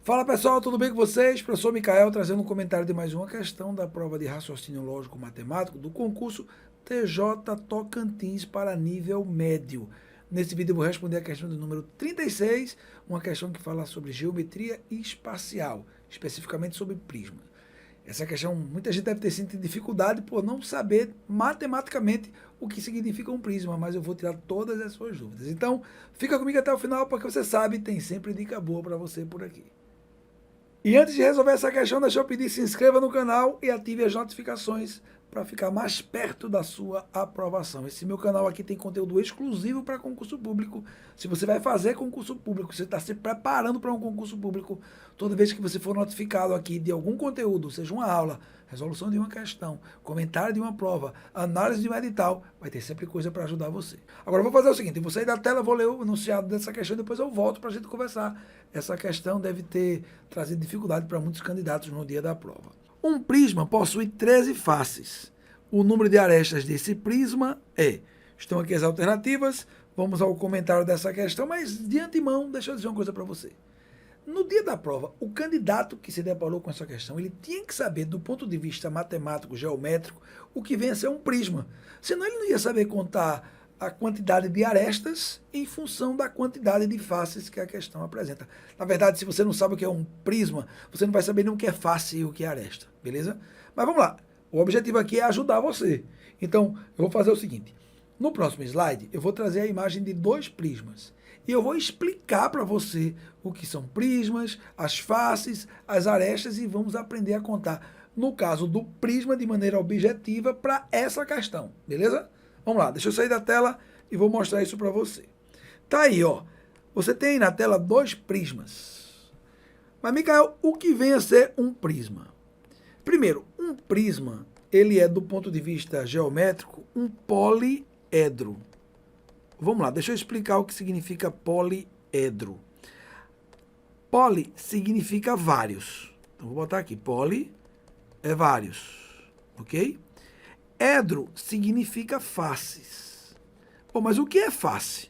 Fala pessoal, tudo bem com vocês? Professor Micael trazendo um comentário de mais uma questão da prova de raciocínio lógico matemático do concurso TJ Tocantins para nível médio. Nesse vídeo eu vou responder a questão do número 36, uma questão que fala sobre geometria espacial, especificamente sobre prisma. Essa questão, muita gente deve ter sentido dificuldade por não saber matematicamente o que significa um prisma, mas eu vou tirar todas as suas dúvidas. Então, fica comigo até o final, porque você sabe, tem sempre dica boa para você por aqui. E antes de resolver essa questão, deixa eu pedir, se inscreva no canal e ative as notificações para ficar mais perto da sua aprovação. Esse meu canal aqui tem conteúdo exclusivo para concurso público. Se você vai fazer concurso público, você está se preparando para um concurso público, toda vez que você for notificado aqui de algum conteúdo, seja uma aula, resolução de uma questão, comentário de uma prova, análise de um edital, vai ter sempre coisa para ajudar você. Agora eu vou fazer o seguinte, eu vou sair da tela, vou ler o enunciado dessa questão e depois eu volto para a gente conversar. Essa questão deve ter trazido dificuldade para muitos candidatos no dia da prova. Um prisma possui 13 faces. O número de arestas desse prisma é... Estão aqui as alternativas, vamos ao comentário dessa questão, mas de antemão, deixa eu dizer uma coisa para você. No dia da prova, o candidato que se deparou com essa questão, ele tinha que saber, do ponto de vista matemático, geométrico, o que vem a ser um prisma. Senão ele não ia saber contar a quantidade de arestas em função da quantidade de faces que a questão apresenta. Na verdade, se você não sabe o que é um prisma, você não vai saber nem o que é face e o que é aresta, beleza? Mas vamos lá. O objetivo aqui é ajudar você. Então, eu vou fazer o seguinte. No próximo slide, eu vou trazer a imagem de dois prismas. E eu vou explicar para você o que são prismas, as faces, as arestas e vamos aprender a contar, no caso do prisma, de maneira objetiva para essa questão, beleza? Vamos lá, deixa eu sair da tela e vou mostrar isso para você. Tá aí, ó. Você tem na tela dois prismas. Mas, Micael, o que vem a ser um prisma? Primeiro, um prisma, ele é, do ponto de vista geométrico, um poliedro. Vamos lá, deixa eu explicar o que significa poliedro. Poli significa vários. Então, vou botar aqui, poli é vários, ok? Edro significa faces. Bom, mas o que é face?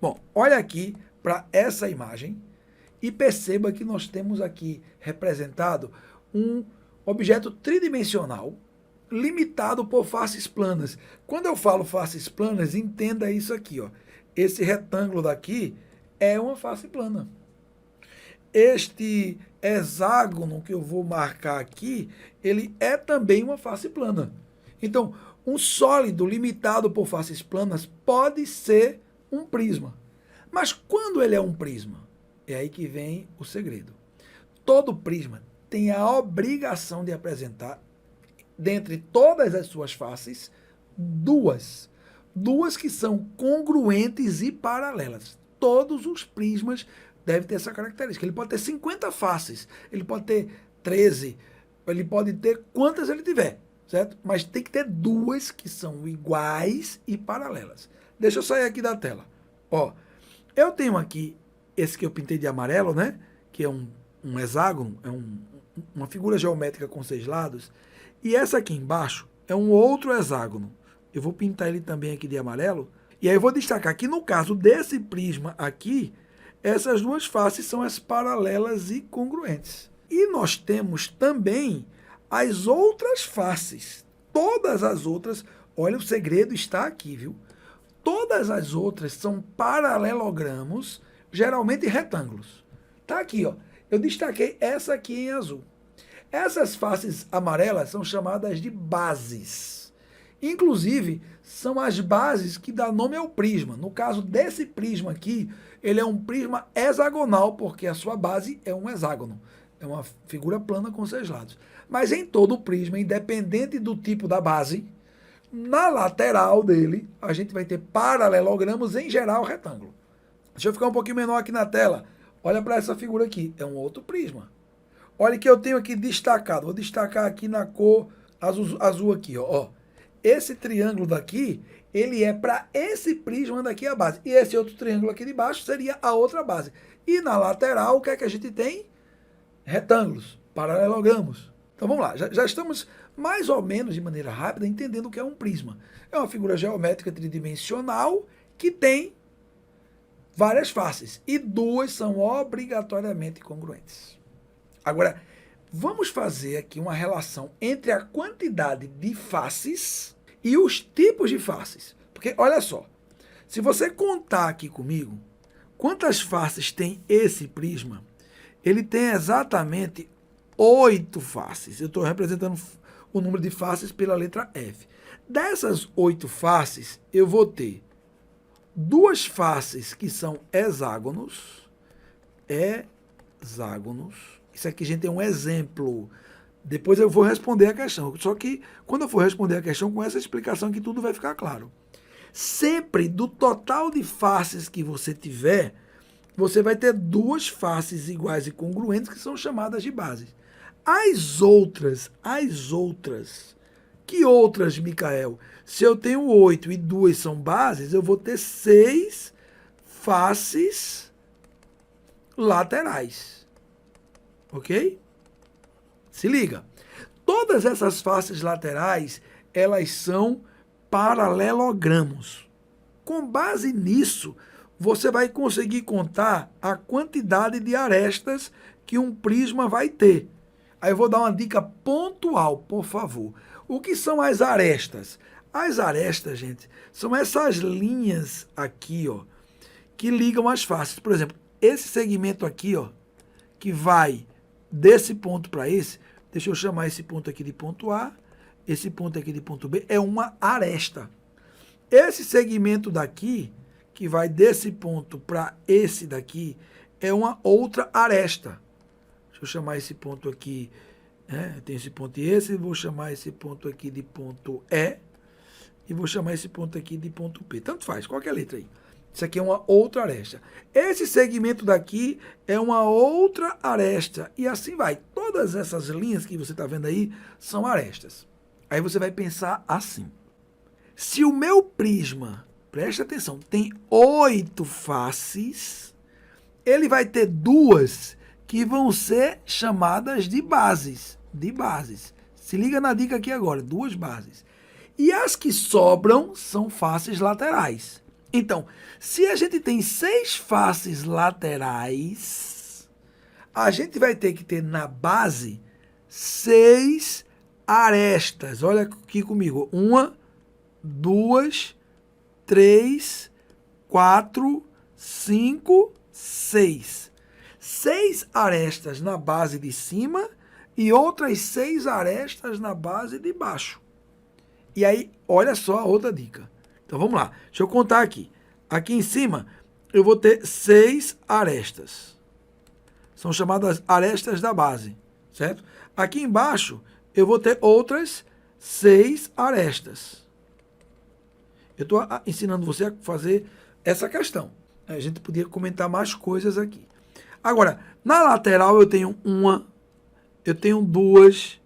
Bom, olha aqui para essa imagem e perceba que nós temos aqui representado um objeto tridimensional limitado por faces planas. Quando eu falo faces planas, entenda isso aqui, ó. Esse retângulo daqui é uma face plana. Este hexágono que eu vou marcar aqui, ele é também uma face plana. Então, um sólido limitado por faces planas pode ser um prisma. Mas quando ele é um prisma? É aí que vem o segredo. Todo prisma tem a obrigação de apresentar, dentre todas as suas faces, duas que são congruentes e paralelas. Todos os prismas devem ter essa característica. Ele pode ter 50 faces, ele pode ter 13, ele pode ter quantas ele tiver, certo? Mas tem que ter duas que são iguais e paralelas. Deixa eu sair aqui da tela. Ó, eu tenho aqui esse que eu pintei de amarelo, né? Que é um hexágono, é uma figura geométrica com 6 lados. E essa aqui embaixo é um outro hexágono. Eu vou pintar ele também aqui de amarelo. E aí eu vou destacar que no caso desse prisma aqui, essas duas faces são as paralelas e congruentes. E nós temos também as outras faces. Todas as outras, olha, o segredo está aqui, viu? Todas as outras são paralelogramos, geralmente retângulos. Tá aqui, ó. Eu destaquei essa aqui em azul. Essas faces amarelas são chamadas de bases. Inclusive, são as bases que dão nome ao prisma. No caso desse prisma aqui, ele é um prisma hexagonal, porque a sua base é um hexágono. É uma figura plana com 6 lados. Mas em todo o prisma, independente do tipo da base, na lateral dele, a gente vai ter paralelogramos, em geral, retângulo. Deixa eu ficar um pouquinho menor aqui na tela. Olha para essa figura aqui. É um outro prisma. Olha que eu tenho aqui destacado. Vou destacar aqui na cor azul aqui, ó. Esse triângulo daqui, ele é para esse prisma daqui a base. E esse outro triângulo aqui de baixo seria a outra base. E na lateral, o que é que a gente tem? Retângulos, paralelogramos. Então vamos lá, já estamos mais ou menos de maneira rápida entendendo o que é um prisma. É uma figura geométrica tridimensional que tem várias faces. E duas são obrigatoriamente congruentes. Agora, vamos fazer aqui uma relação entre a quantidade de faces e os tipos de faces. Porque, olha só, se você contar aqui comigo, quantas faces tem esse prisma? Ele tem exatamente 8 faces. Eu estou representando o número de faces pela letra F. Dessas 8 faces, eu vou ter 2 faces que são hexágonos. Isso aqui, gente, é um exemplo. Depois eu vou responder a questão. Só que, quando eu for responder a questão, com essa explicação que tudo vai ficar claro. Sempre, do total de faces que você tiver, você vai ter 2 faces iguais e congruentes que são chamadas de bases. As outras, que outras, Micael? Se eu tenho 8 e 2 são bases, eu vou ter 6 faces laterais. Ok? Se liga. Todas essas faces laterais, elas são paralelogramos. Com base nisso, você vai conseguir contar a quantidade de arestas que um prisma vai ter. Aí eu vou dar uma dica pontual, por favor. O que são as arestas? As arestas, gente, são essas linhas aqui, ó, que ligam as faces. Por exemplo, esse segmento aqui, ó, que vai desse ponto para esse, deixa eu chamar esse ponto aqui de ponto A, esse ponto aqui de ponto B, é uma aresta. Esse segmento daqui, que vai desse ponto para esse daqui, é uma outra aresta. Deixa eu chamar esse ponto aqui, tem esse ponto e esse, vou chamar esse ponto aqui de ponto E, e vou chamar esse ponto aqui de ponto P. Tanto faz, qualquer letra aí. Isso aqui é uma outra aresta. Esse segmento daqui é uma outra aresta. E assim vai. Todas essas linhas que você está vendo aí são arestas. Aí você vai pensar assim. Se o meu prisma, preste atenção, tem 8 faces, ele vai ter 2 que vão ser chamadas de bases. Se liga na dica aqui agora, 2 bases. E as que sobram são faces laterais. Então, se a gente tem 6 faces laterais, a gente vai ter que ter na base 6 arestas. Olha aqui comigo. 1, 2, 3, 4, 5, 6. 6 arestas na base de cima e outras 6 arestas na base de baixo. E aí, olha só a outra dica. Então, vamos lá. Deixa eu contar aqui. Aqui em cima, eu vou ter 6 arestas. São chamadas arestas da base, certo? Aqui embaixo, eu vou ter outras 6 arestas. Eu estou ensinando você a fazer essa questão. A gente podia comentar mais coisas aqui. Agora, na lateral eu tenho 1, eu tenho 2,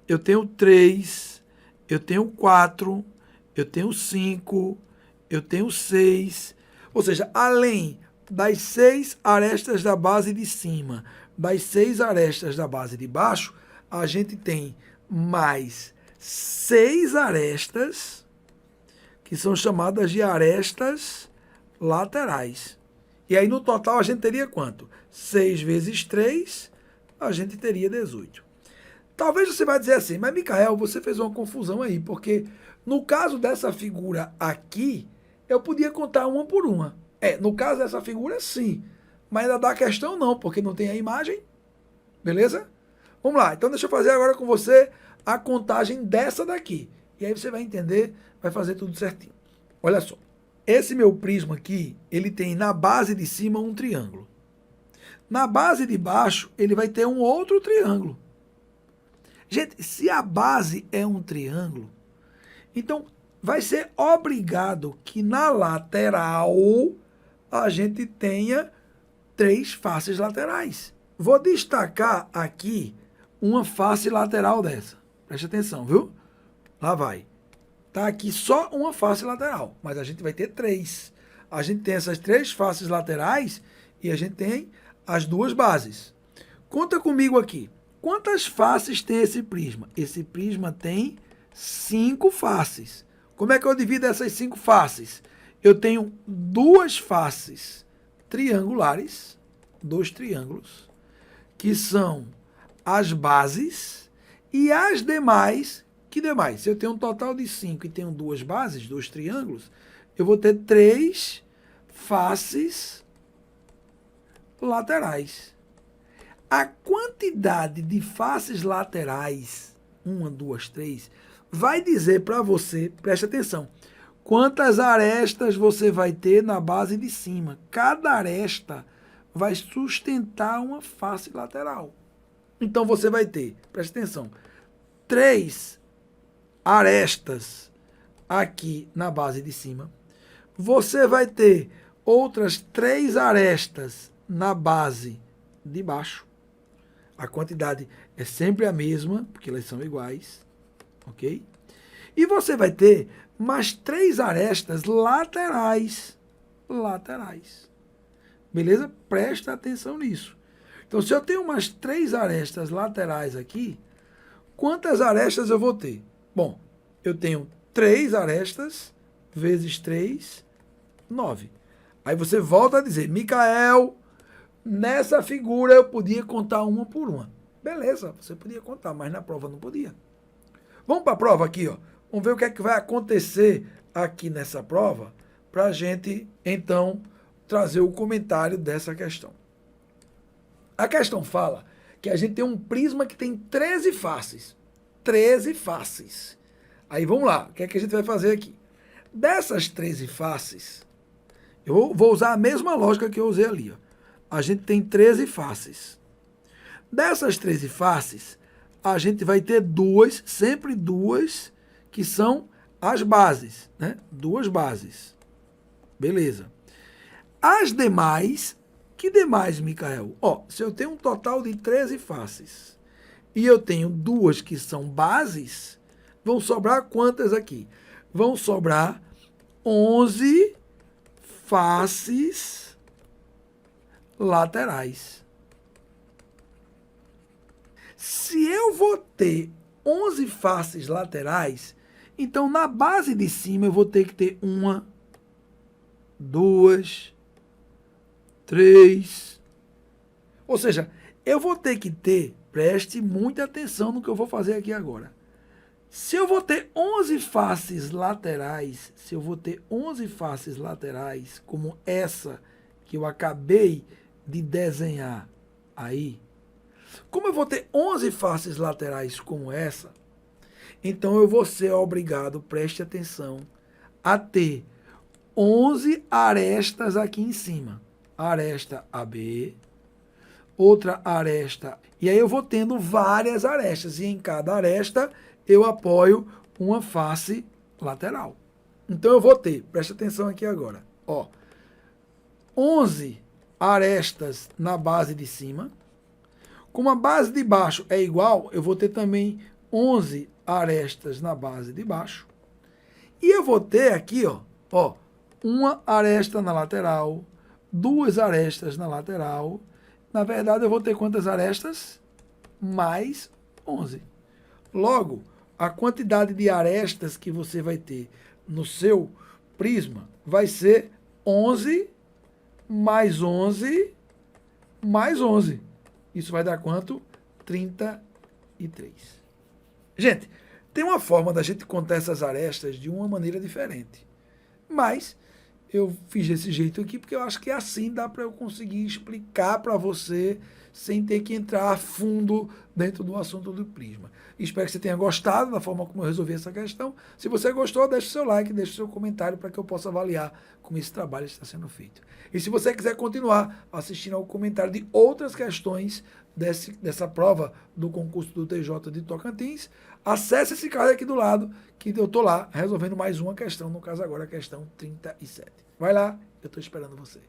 eu tenho 3, eu tenho 4, eu tenho 5, eu tenho 6. Ou seja, além das 6 arestas da base de cima, das 6 arestas da base de baixo, a gente tem mais 6 arestas, que são chamadas de arestas laterais. E aí, no total, a gente teria quanto? 6 vezes 3, a gente teria 18. Talvez você vai dizer assim, mas Micael, você fez uma confusão aí, porque no caso dessa figura aqui, eu podia contar uma por uma. No caso dessa figura, sim. Mas da questão não, porque não tem a imagem. Beleza? Vamos lá. Então deixa eu fazer agora com você a contagem dessa daqui. E aí você vai entender, vai fazer tudo certinho. Olha só. Esse meu prisma aqui, ele tem na base de cima um triângulo. Na base de baixo, ele vai ter um outro triângulo. Gente, se a base é um triângulo, então vai ser obrigado que na lateral a gente tenha 3 faces laterais. Vou destacar aqui uma face lateral dessa. Preste atenção, viu? Lá vai. Tá aqui só uma face lateral, mas a gente vai ter 3. A gente tem essas 3 faces laterais e a gente tem as 2 bases. Conta comigo aqui. Quantas faces tem esse prisma? Esse prisma tem 5 faces. Como é que eu divido essas 5 faces? Eu tenho 2 faces triangulares, dois triângulos, que são as bases, e as demais, que demais? Se eu tenho um total de 5 e tenho duas bases, dois triângulos, eu vou ter 3 faces laterais. A quantidade de faces laterais, 1, 2, 3, vai dizer para você, preste atenção, quantas arestas você vai ter na base de cima. Cada aresta vai sustentar uma face lateral. Então você vai ter, preste atenção, 3 arestas aqui na base de cima. Você vai ter outras 3 arestas na base de baixo. A quantidade é sempre a mesma, porque elas são iguais, ok? E você vai ter mais 3 arestas laterais. Beleza? Presta atenção nisso. Então, se eu tenho umas 3 arestas laterais aqui, quantas arestas eu vou ter? Bom, eu tenho 3 arestas vezes 3, 9. Aí você volta a dizer, Micael, nessa figura eu podia contar uma por uma. Beleza, você podia contar, mas na prova não podia. Vamos para a prova aqui, ó. Vamos ver o que é que vai acontecer aqui nessa prova para a gente, então, trazer o comentário dessa questão. A questão fala que a gente tem um prisma que tem 13 faces. 13 faces. Aí vamos lá, o que é que a gente vai fazer aqui? Dessas 13 faces, eu vou usar a mesma lógica que eu usei ali, ó. A gente tem 13 faces. Dessas 13 faces, a gente vai ter duas, sempre duas, que são as bases, né? 2 bases. Beleza. As demais, que demais, Micael? Ó, se eu tenho um total de 13 faces e eu tenho 2 que são bases, vão sobrar quantas aqui? Vão sobrar 11 faces laterais. Se eu vou ter 11 faces laterais, então na base de cima eu vou ter que ter 1, 2, 3. Ou seja, eu vou ter que ter, preste muita atenção no que eu vou fazer aqui agora. Se eu vou ter 11 faces laterais, como essa que eu acabei de desenhar aí, como eu vou ter 11 faces laterais como essa, então eu vou ser obrigado, preste atenção, a ter 11 arestas aqui em cima. Aresta AB, outra aresta, e aí eu vou tendo várias arestas, e em cada aresta eu apoio uma face lateral. Então eu vou ter, preste atenção aqui agora, ó, 11 arestas na base de cima. Como a base de baixo é igual, eu vou ter também 11 arestas na base de baixo. E eu vou ter aqui, ó, uma aresta na lateral, 2 arestas na lateral. Na verdade, eu vou ter quantas arestas? Mais 11. Logo, a quantidade de arestas que você vai ter no seu prisma vai ser 11 mais 11 mais 11. Isso vai dar quanto? 33. Gente, tem uma forma da gente contar essas arestas de uma maneira diferente. Mas eu fiz desse jeito aqui porque eu acho que assim dá para eu conseguir explicar para você sem ter que entrar a fundo dentro do assunto do prisma. Espero que você tenha gostado da forma como eu resolvi essa questão. Se você gostou, deixe o seu like, deixe o seu comentário para que eu possa avaliar como esse trabalho está sendo feito. E se você quiser continuar assistindo ao comentário de outras questões dessa prova do concurso do TJ de Tocantins, acesse esse card aqui do lado, que eu estou lá resolvendo mais uma questão, no caso agora a questão 37. Vai lá, eu estou esperando você.